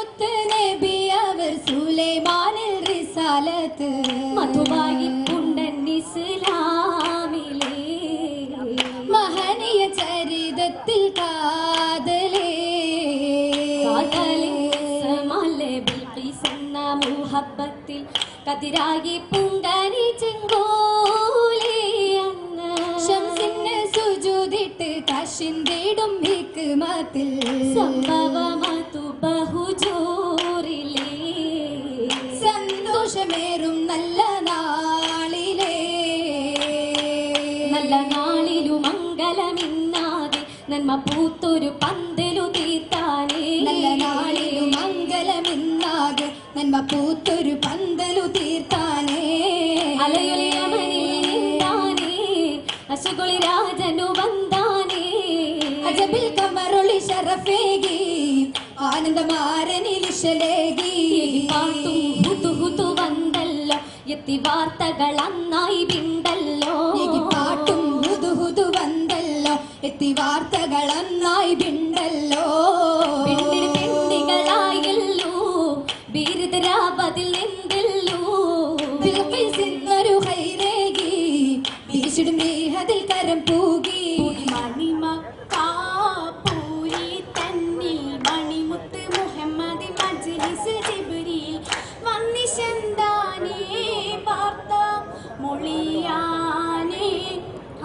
മുത്ത് നബി അവർ സുലൈമാനിൽ റിസാലത്ത് മധുവായി പുണ്ടൻ ഇസ്ലാമിലെ മഹനീയ ചരിതത്തിൽ കാതലേ മുഹബത്തിൽ കതിരായി പുങ്കനി ചെങ്കോലേ അന്ന് ശംസിന് സുജൂദിട്ട് കശിന്തിടും ഹിക്മത്തിൽ സംഭവമതു ബഹുജോറിലേ സന്തോഷമേറും നല്ല നാളിലേ നല്ല നാളിലു മംഗലമിന്നാതെ നന്മ പൂത്തൊരു പന്തലു തീർത്താനേ നല്ല നാളിലു മംഗലമിന്നാകെ നന്മ പൂത്തൊരു പന്തലു തീർത്താനേ അലയൊലിയമനിൽ അശുകുളി രാജനു വന്താനേ അജബിൽ കമറൊളി ശറഫേകി ആനന്ദമാരനിലിശലേകി പാട്ടും ഹുതു വന്തല്ലോ എത്തി വാർത്തകൾ അന്നായി ബിണ്ടല്ലോ പാട്ടും ഹുതു വന്തല്ലോ എത്തി വാർത്തകൾ അന്നായി ബിണ്ടല്ലോ പെണ്ണികളായല്ലോ ബീരുദരാപതിൽ നിന്നല്ലോ ഒരു ഹൈരേകി വീശിടും മേഹതിൽ കരം പൂകി മണിമക്കാപ്പൂരി തന്നിൽ മണിമുത്ത് മുഹമ്മദ് മജ്ലിസ് ജിബ്രീൽ വന്നിശന്താനേ പാർത്ത മൊളിയാനേ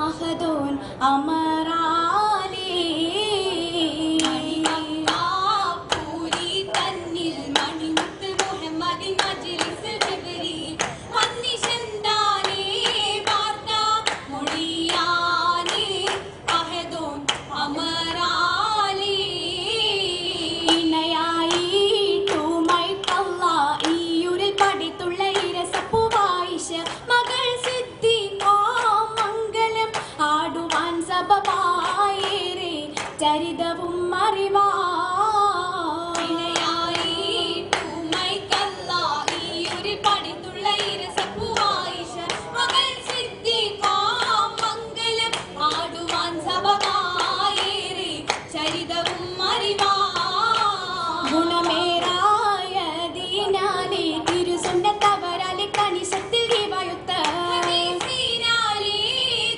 അഹദോൻ അമറാലേ മണിമക്കാപ്പൂരി തന്നിൽ മണിമുത്ത് മുഹമ്മദ് മജ്ലിസ് ജിബ്രീൽ വന്നിശന്താനേ പാർത്ത മൊളിയാനേ അഹദോൻ അമറാലേ ഇണയായിട്ടുമൈട്ടല്ല ഈയുരിൽ പടിത്തുള്ള ഇരസപ്പുവായിഷ മകൾ സിദ്ദീഖാ മംഗലം ആടുവാൻ സബബായേറെ ചരിതവും അറിവാ ഇണയായിട്ടുമൈട്ടല്ല ഈയുരിൽ പടിത്തുള്ള ഇരസപ്പുവായിഷ മകൾ സിദ്ദീഖാ മംഗലം ആടുവാൻ സബബായേറെ ചരിതവും അറിവാ ഗുണമേറായതിനാലേ തിരുസുന്നത്തവരാലെ കനിശത്തിൽ ദീപയുക്ത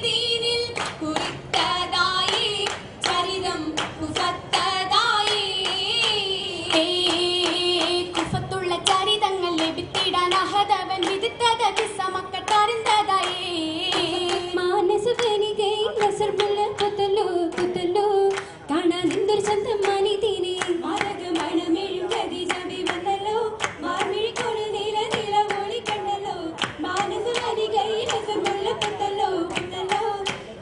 ദീനിൽ കുറിത്തതായി ചരിതം കുഫത്തതായി കുഫത്തുള്ള ചരിതങ്ങൾ ലഭിത്തിടാൻ അഹദവൻ വിധിത്തത കിസ്സമക്കട്ടറിന്തതായി മാനസവനികയിൽ നസർമുള്ള പുത്തല്ലോ പുത്തല്ലോ കാണാൻ എന്തൊരു ചന്തം മാനിതീനെ മാരകമണമെഴും ഗതി ചവി വന്നല്ലോ മാർമിഴിക്കോട് നീല നീല ഓളി കണ്ടല്ലോ മാനസവനികയിൽ നസർമുള്ള പുത്തല്ലോ പുത്തല്ലോ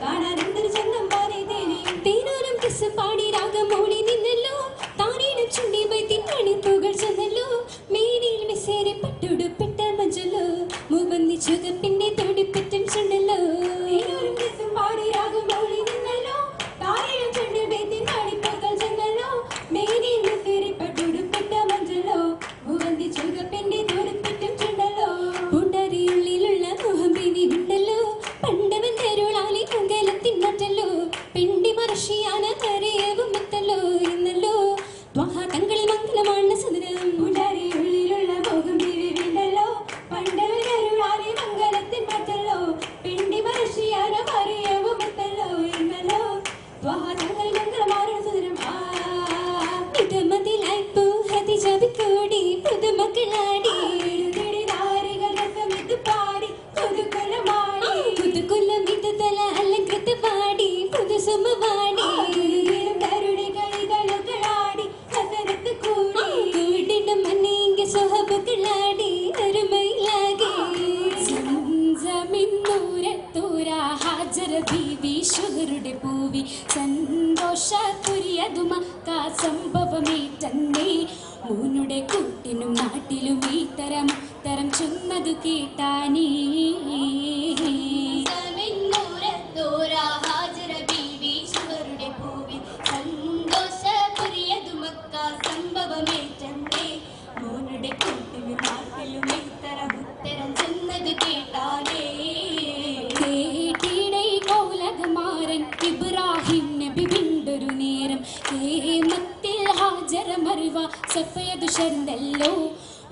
കാണാൻ എന്തൊരു ചന്തം മാനിതീനെ തേനോരം കിസ്സും പാടി രാഗമോളി നിന്നല്ലോ താരീണം ചുണ്ടി വൈത്തിൻ മണിപ്പൂകൾ ചെന്നല്ലോ മേനിയിൽ വിസേരി പട്ടുടുപ്പിട്ട മഞ്ചല്ലോ മുവന്നി ചുകപ്പിന്റെ തൊടിപ്പറ്റും ചുണ്ടല്ലോ തേനോരം കിസ്സും പാടി രാഗമോളി നിന്നല്ലോ താരീണം ചുണ്ടി വൈത്തിൻ മണിപ്പൂകൾ ചെന്നല്ലോ മേനിയിൽ വിസേരി പട്ടുടുപ്പിട്ട മഞ്ചല്ലോ മുവന്നി ചുകപ്പിന്റെ തൊടിപ്പറ്റും ചുണ്ടല്ലോ പുണ്ടരിയുള്ളിലുള്ള മുഹമ്പിനി ഉണ്ടല്ലോ പണ്ടവൻ തെരുളാലി മംഗലത്തിൻ മറ്റല്ലോ പിണ്ടി മറഷിയാണ് കരയവും എത്തല്ലോ എന്നല്ലോ തങ്ങളിൽ മംഗലമാണ് സദനം പുണ്ടരിയുള്ളിലുള്ള മുഹമ്പിനി ഉണ്ടല്ലോ പണ്ടവൻ തെരുളാലി മംഗലത്തിൻ മറ്റല്ലോ പിണ്ടി മറഷിയാണ് കരയവും എത്തല്ലോ എന്നല്ലോ തങ്ങളിൽ മംഗലമാണ് സദനം പുതുമതിലായി പൂഹതി ജപിക്കോടി പുതുമക്കളാടി പാടി പുതുകൊല്ലം ഇത് തല അലങ്കൃത പാടി പുതുസുമവാടി കളികളാടി കസരത്ത് കൂടി കൂടിനും മന്നീങ്ക സ്വഹബുകളാടി അരുമയിലാകെ സംസമിന്നൂരത്തൂര ഹാജര ബീവി ഷുഗറുടെ പൂവി സന്തോഷപുരിയതുമക്ക സംഭവമേറ്റന്നേ മൂന്നുടെ കൂട്ടിനും നാട്ടിലും ഈ തരം ചൊന്നതു കേട്ടാനേ ഹാജര ബീവി ഷുഗറുടെ പൂവി സന്തോഷപുരിയതുമക്ക സംഭവമേറ്റന്നേ മൂന്നുടെ കൂട്ടിനും നാട്ടിലും ഈ തരം ചൊന്നതു കേട്ടാനേ കേട്ടിടൈ കൗലകമാരൻ ഇബ്രാഹിം നബി വിണ്ടൊരു നേരം ഹേമത്തിൽ ഹാജര മറുവ സഫയ സഫയതു ശർദല്ലോ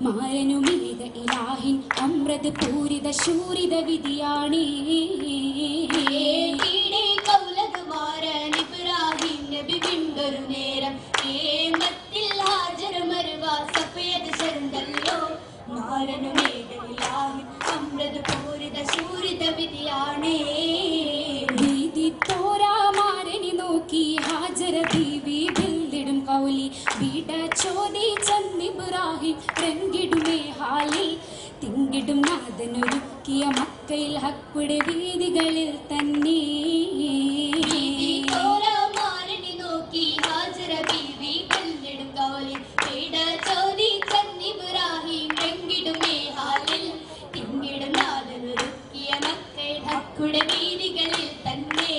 മാരനുമേക ഇലാഹിൻ അമൃത് പൂരിത ശൂരിത വിധിയാണേ ഇബ്രാഹിം നബി വിണ്ടൊരു നേരം ഏമത്തിൽ ഹാജർ മർവ സഫയതു ശർദല്ലോ മാരനുമേക ഇലാഹിൻ അമൃത് പൂരിത ശൂരിത വിധിയാണേ വീതി തോരാ മാരനി നോക്കി ഹാജര ബീവി ബില്ലിടും കൗലി വീട ചോദി ചന്നിബ്രാഹിം രംഗിടുമേ ഹാലിൽ തിങ്കിടും നാഥനൊരുക്കിയ മക്കയിൽ ഹക്കുടെ വീതികളിൽ തന്നെ നോക്കി ഹാജര ബീവി ബില്ലിടും കൗലി വീട ചോദി ചന്നിബ്രാഹിം രംഗിടുമേ ഹാലിൽ തിങ്കിടും നാഥനൊരുക്കിയ മക്കയിൽ ഹക്കുടെ വീതികളിൽ തന്നെ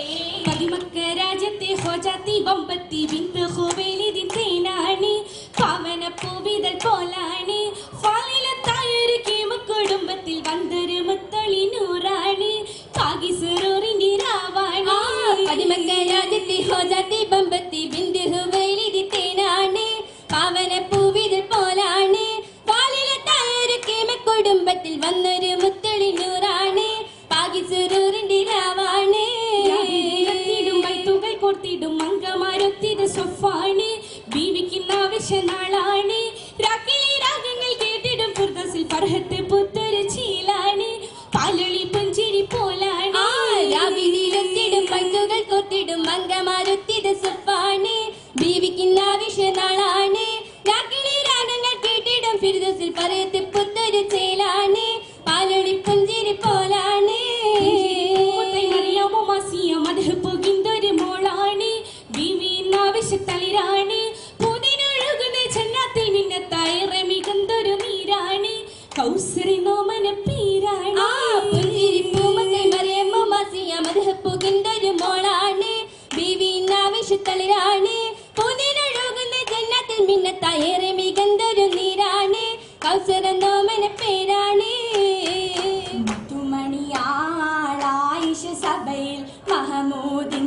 മക്ക രാജ്യത്തെ ഹോജാത്തി ബമ്പത്തി ബിന്ദു ഹുവൈലിദിൻ തേനാണ് പാവന പൂവിതൾ പോലാണ് ഫാലിലത്തായൊരു കീമ കുടുംബത്തിൽ വന്നൊരു മുത്തളി നൂറാണ് കാകി സുറൂറിന്റെ രാവാണ് പതിമക്ക രാജ്യത്തെ ഹോജാത്തി ബമ്പത്തി ബിന്ദു ഹുവൈലിദിൻ തേനാണ് പാവന പൂവിതൾ പോലാണ് ഫാലിലത്തായൊരു കീമ കുടുംബത്തിൽ വന്നൊരു മുത്തളി നൂറാണ് കാകി സുറൂറിന്റെ രാവാണ് കൊടുത്തിടും മംഗമാരൊത്തിത് സൊഫാണ് ബീവിക്കുന്ന ആവശ്യനാളാണ് രാക്കിളി രാഗങ്ങൾ കേട്ടിടും ഫിർദൗസിൽ ഫർഹത്ത് പുത്തൊരു ചീലാണ് പാലൊളി പുഞ്ചിരി പോലാണ് രാവിലെത്തിടും പണ്ടുകൾ കൊത്തിടും മംഗമാരൊത്തിത് സൊഫാണ് ബീവിക്കുന്ന ആവശ്യനാളാണ് രാക്കിളി രാഗങ്ങൾ കേട്ടിടും ഫിർദൗസിൽ ഫർഹത്ത് പുത്തൊരു ചീലാണ് പാലൊളി പുഞ്ചിരി പോലാണ് മധുപുകിന്തൊരു മോളാണ് ബീവി ആവശ്യത്തളിരാണ് പൂതിനൊഴുകുന്ന ജന്നാത്തിൽ മിന്നത്തായി റമികന്തൊരു നീരാണ് കൗസറി നോമന പീരാണ് മധുപുകിന്തൊരു മോളാണ് ബീവി ആവശ്യത്തളിരാണ് പൂതിനൊഴുകുന്ന ജന്നാത്തിൽ മിന്നത്തായി റമികന്തൊരു നീരാണ് കൗസര നോമന പേരാണ് സഭയിൽ മഹമൂദിൻ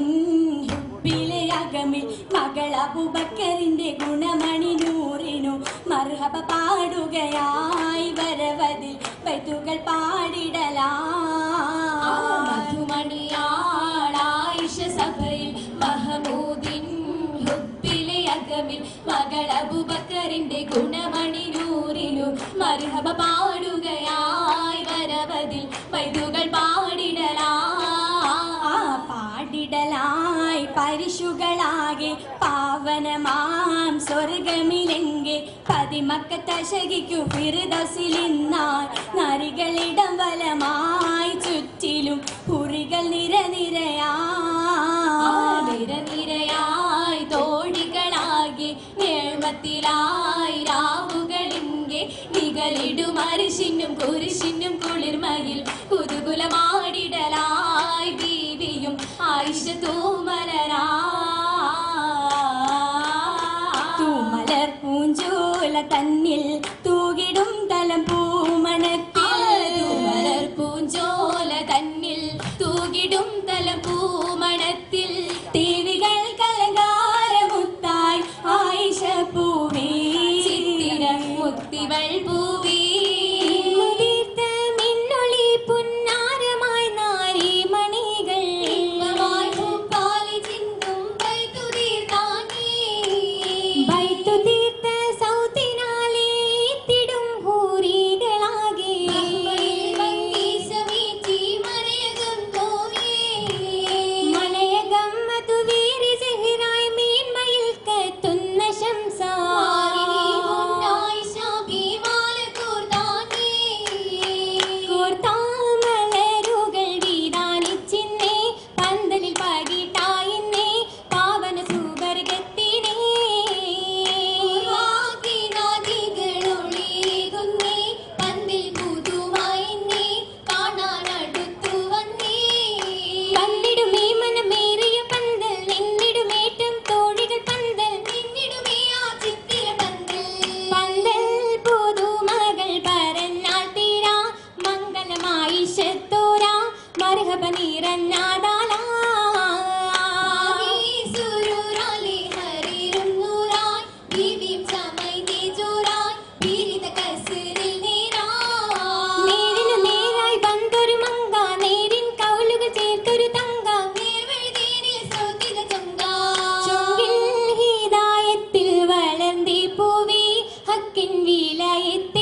ഹുബ്ബിലെ അകമിൽ മകൾ അബൂബക്കറിന്റെ ഗുണമണി നൂറിനു മർഹബ പാടുകയായി വരവതിൽ ബൈത്തുകൾ പാടിടലാ മധുമണിയാളായിഷ സഭയിൽ മഹമൂദിൻ ഹുബ്ബിലെ അകമിൽ മകൾ അബൂബക്കറിന്റെ ഗുണമണി നൂറിനു മർഹബ പാടുകയായി വരവതിൽ ബൈത്തുകൾ പാടിടലാ പാടിടലായി പരിശുകളാകെ പാവനമാം സ്വർഗമിലെങ്കെ പതിമക്കത്തശകിക്കു ഫിർദൗസിലിന്നാൾ നരികളിടം വലമായി ചുറ്റിലും കുറികൾ നിരനിരയായി തോടികളാകെ നേഴ്മത്തിലായി രാവുകളിങ്കെ നികളിടും അരിശിനും കുരിശിനും കുളിർമയിൽ കുതുകുലമാടിടലായി ബീവിയും ആയിഷ തൂമലർ പൂഞ്ചോല തന്നിൽ തൂകിടും തലം പൂമണത്തിൽ പൂഞ്ചോല തന്നിൽ തൂകിടും തലം പൂമണത്തിൽ ടിവികൾ കലങ്കാരമുത്തായി ആയിഷ പൂവി മുത്തിവൾ പൂവി മിന്നൊളി പുന്നാരമായി നാരി മണികൾ ബൈത്തു തീർത്ത സൗത്തിനാലേ തിടും ഹൂറികളാകെ മലയകം മധുവീരി സെഹിറായി മീൻമയിൽ കത്തുന്ന ശംസ മക്കിൻ വിലായത്ത്